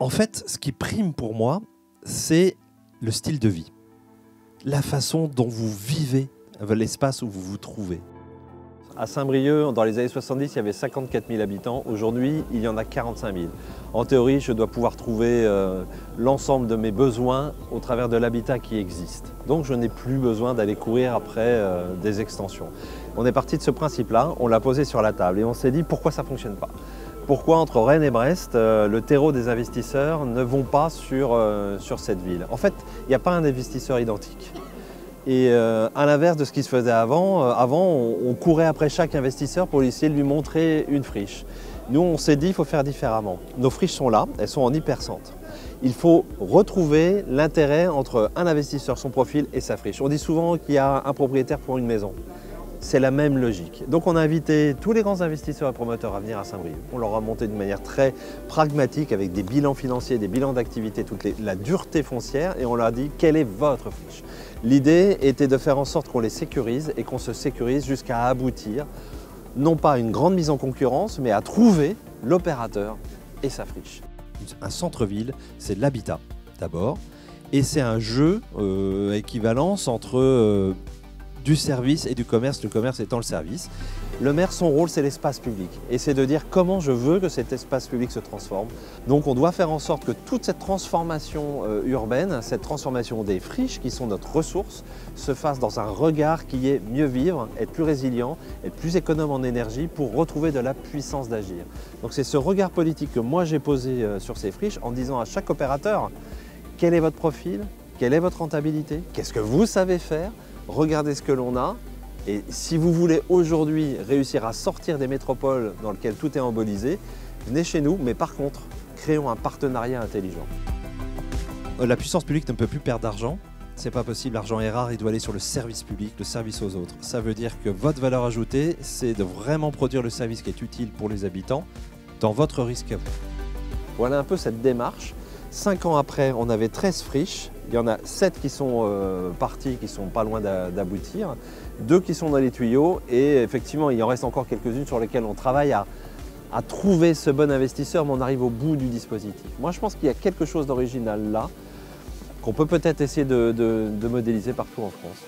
En fait, ce qui prime pour moi, c'est le style de vie. La façon dont vous vivez l'espace où vous vous trouvez. À Saint-Brieuc, dans les années 70, il y avait 54 000 habitants. Aujourd'hui, il y en a 45 000. En théorie, je dois pouvoir trouver l'ensemble de mes besoins au travers de l'habitat qui existe. Donc, je n'ai plus besoin d'aller courir après des extensions. On est parti de ce principe-là, on l'a posé sur la table et on s'est dit pourquoi ça ne fonctionne pas. Pourquoi entre Rennes et Brest, le terreau des investisseurs ne vont pas sur cette ville. En fait, il n'y a pas un investisseur identique. Et à l'inverse de ce qui se faisait avant, on courait après chaque investisseur pour essayer de lui montrer une friche. Nous, on s'est dit qu'il faut faire différemment. Nos friches sont là, elles sont en hypercentre. Il faut retrouver l'intérêt entre un investisseur, son profil et sa friche. On dit souvent qu'il y a un propriétaire pour une maison. C'est la même logique. Donc on a invité tous les grands investisseurs et promoteurs à venir à Saint-Brieuc. On leur a monté d'une manière très pragmatique avec des bilans financiers, des bilans d'activité, la dureté foncière et on leur a dit quelle est votre friche. L'idée était de faire en sorte qu'on les sécurise et qu'on se sécurise jusqu'à aboutir, non pas à une grande mise en concurrence, mais à trouver l'opérateur et sa friche. Un centre-ville, c'est de l'habitat d'abord et c'est un jeu équivalence entre du service et du commerce, le commerce étant le service. Le maire, son rôle, c'est l'espace public et c'est de dire comment je veux que cet espace public se transforme. Donc on doit faire en sorte que toute cette transformation urbaine, cette transformation des friches qui sont notre ressource, se fasse dans un regard qui est mieux vivre, être plus résilient, être plus économe en énergie pour retrouver de la puissance d'agir. Donc c'est ce regard politique que moi j'ai posé sur ces friches en disant à chaque opérateur quel est votre profil, quelle est votre rentabilité, qu'est-ce que vous savez faire. Regardez ce que l'on a et si vous voulez aujourd'hui réussir à sortir des métropoles dans lesquelles tout est embolisé, venez chez nous, mais par contre, créons un partenariat intelligent. La puissance publique ne peut plus perdre d'argent, c'est pas possible, l'argent est rare, il doit aller sur le service public, le service aux autres. Ça veut dire que votre valeur ajoutée, c'est de vraiment produire le service qui est utile pour les habitants dans votre risque à vous. Voilà un peu cette démarche. 5 ans après, on avait 13 friches. Il y en a 7 qui sont parties, qui sont pas loin d'aboutir, 2 qui sont dans les tuyaux et effectivement il en reste encore quelques-unes sur lesquelles on travaille à trouver ce bon investisseur, mais on arrive au bout du dispositif. Moi je pense qu'il y a quelque chose d'original là, qu'on peut peut-être essayer de modéliser partout en France.